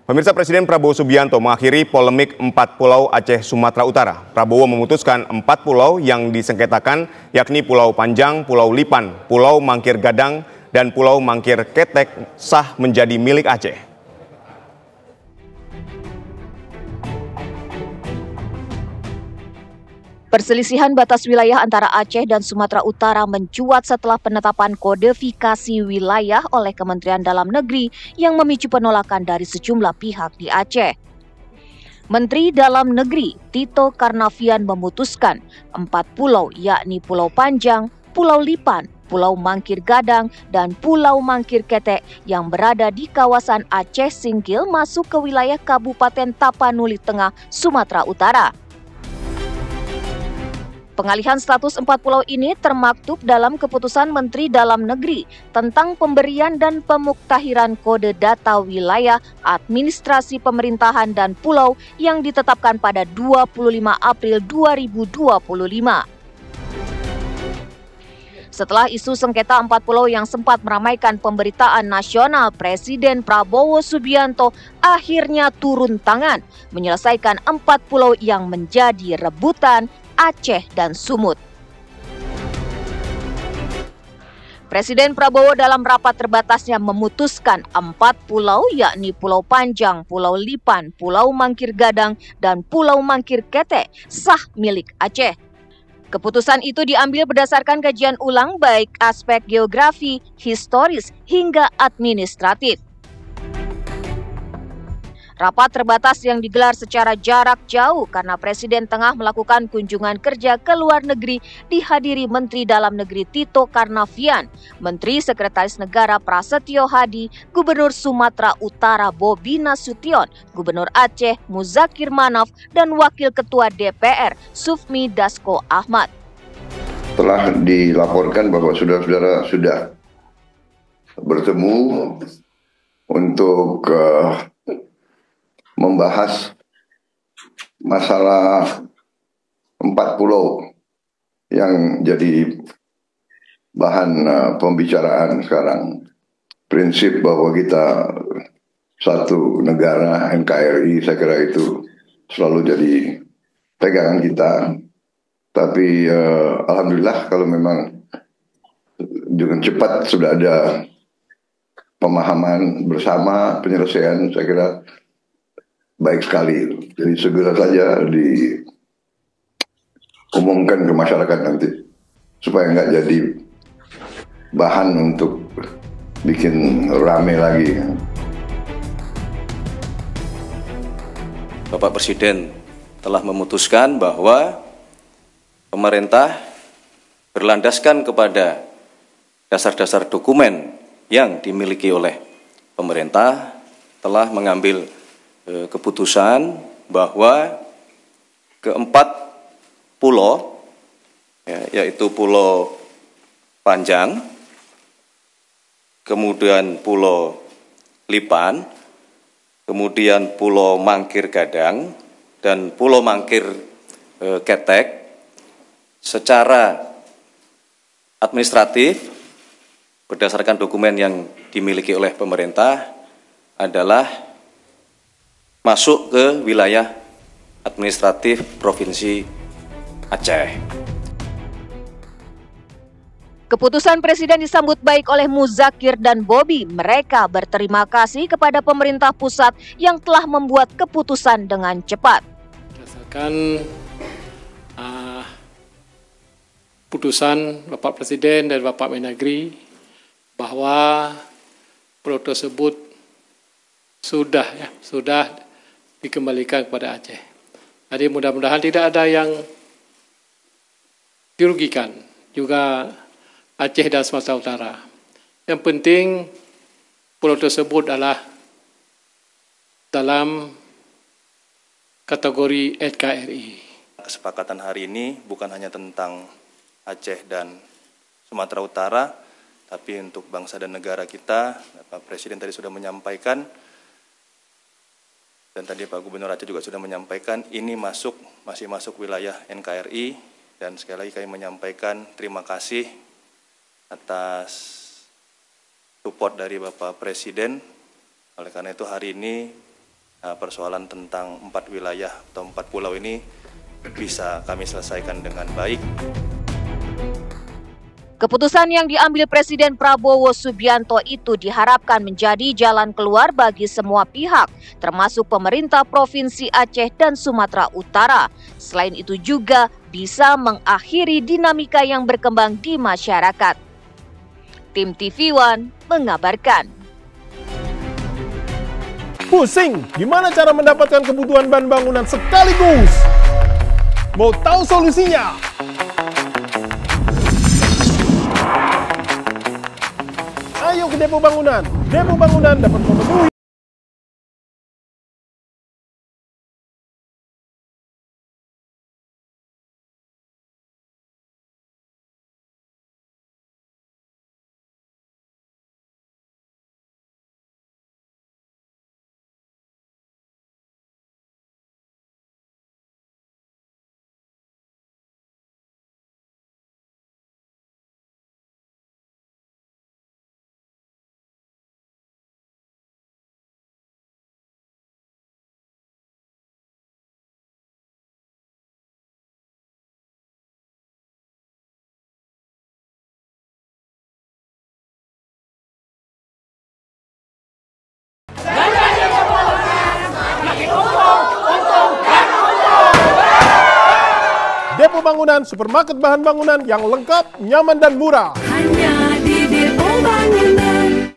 Pemirsa, Presiden Prabowo Subianto mengakhiri polemik 4 pulau Aceh Sumatera Utara. Prabowo memutuskan 4 pulau yang disengketakan, yakni Pulau Panjang, Pulau Lipan, Pulau Mangkir Gadang, dan Pulau Mangkir Ketek sah menjadi milik Aceh. Perselisihan batas wilayah antara Aceh dan Sumatera Utara mencuat setelah penetapan kodifikasi wilayah oleh Kementerian Dalam Negeri yang memicu penolakan dari sejumlah pihak di Aceh. Menteri Dalam Negeri Tito Karnavian memutuskan 4 pulau yakni Pulau Panjang, Pulau Lipan, Pulau Mangkir Gadang, dan Pulau Mangkir Ketek yang berada di kawasan Aceh Singkil masuk ke wilayah Kabupaten Tapanuli Tengah, Sumatera Utara. Pengalihan status 4 pulau ini termaktub dalam keputusan Menteri Dalam Negeri tentang pemberian dan pemuktahiran kode data wilayah, administrasi pemerintahan dan pulau yang ditetapkan pada 25 April 2025. Setelah isu sengketa 4 pulau yang sempat meramaikan pemberitaan nasional, Presiden Prabowo Subianto akhirnya turun tangan menyelesaikan 4 pulau yang menjadi rebutan Aceh dan Sumut. Presiden Prabowo dalam rapat terbatasnya memutuskan 4 pulau yakni Pulau Panjang, Pulau Lipan, Pulau Mangkir Gadang, dan Pulau Mangkir Ketek sah milik Aceh. Keputusan itu diambil berdasarkan kajian ulang baik aspek geografi, historis, hingga administratif. Rapat terbatas yang digelar secara jarak jauh karena Presiden tengah melakukan kunjungan kerja ke luar negeri dihadiri Menteri Dalam Negeri Tito Karnavian, Menteri Sekretaris Negara Prasetyo Hadi, Gubernur Sumatera Utara Bobi Nasution, Gubernur Aceh Muzakir Manaf, dan Wakil Ketua DPR Sufmi Dasko Ahmad. Telah dilaporkan bahwa saudara-saudara sudah bertemu untuk membahas masalah 4 pulau yang jadi bahan pembicaraan sekarang. Prinsip bahwa kita satu negara, NKRI, saya kira itu selalu jadi pegangan kita. Tapi alhamdulillah kalau memang dengan cepat sudah ada pemahaman bersama, penyelesaian, saya kira baik sekali. Jadi segera saja diumumkan ke masyarakat nanti supaya nggak jadi bahan untuk bikin rame lagi. Bapak Presiden telah memutuskan bahwa pemerintah berlandaskan kepada dasar-dasar dokumen yang dimiliki oleh pemerintah telah mengambil keputusan bahwa keempat pulau, yaitu Pulau Panjang, kemudian Pulau Lipan, kemudian Pulau Mangkir Gadang, dan Pulau Mangkir Ketek, secara administratif berdasarkan dokumen yang dimiliki oleh pemerintah adalah masuk ke wilayah administratif Provinsi Aceh. Keputusan Presiden disambut baik oleh Muzakir dan Bobi. Mereka berterima kasih kepada pemerintah pusat yang telah membuat keputusan dengan cepat. Berdasarkan putusan Bapak Presiden dan Bapak Mendagri bahwa pulau tersebut sudah dikembalikan kepada Aceh. Jadi mudah-mudahan tidak ada yang dirugikan, juga Aceh dan Sumatera Utara. Yang penting pulau tersebut adalah dalam kategori NKRI. Kesepakatan hari ini bukan hanya tentang Aceh dan Sumatera Utara, tapi untuk bangsa dan negara kita. Pak Presiden tadi sudah menyampaikan, dan tadi Pak Gubernur Aceh juga sudah menyampaikan, ini masih masuk wilayah NKRI, dan sekali lagi kami menyampaikan terima kasih atas support dari Bapak Presiden. Oleh karena itu hari ini persoalan tentang 4 wilayah atau 4 pulau ini bisa kami selesaikan dengan baik. Keputusan yang diambil Presiden Prabowo Subianto itu diharapkan menjadi jalan keluar bagi semua pihak, termasuk pemerintah Provinsi Aceh dan Sumatera Utara. Selain itu juga bisa mengakhiri dinamika yang berkembang di masyarakat. Tim TV One mengabarkan. Pusing, gimana cara mendapatkan kebutuhan bahan bangunan sekaligus? Mau tahu solusinya? Ayo ke Depo Bangunan. Depo Bangunan dapat memenuhi Depo Bangunan, supermarket bahan bangunan yang lengkap, nyaman dan murah.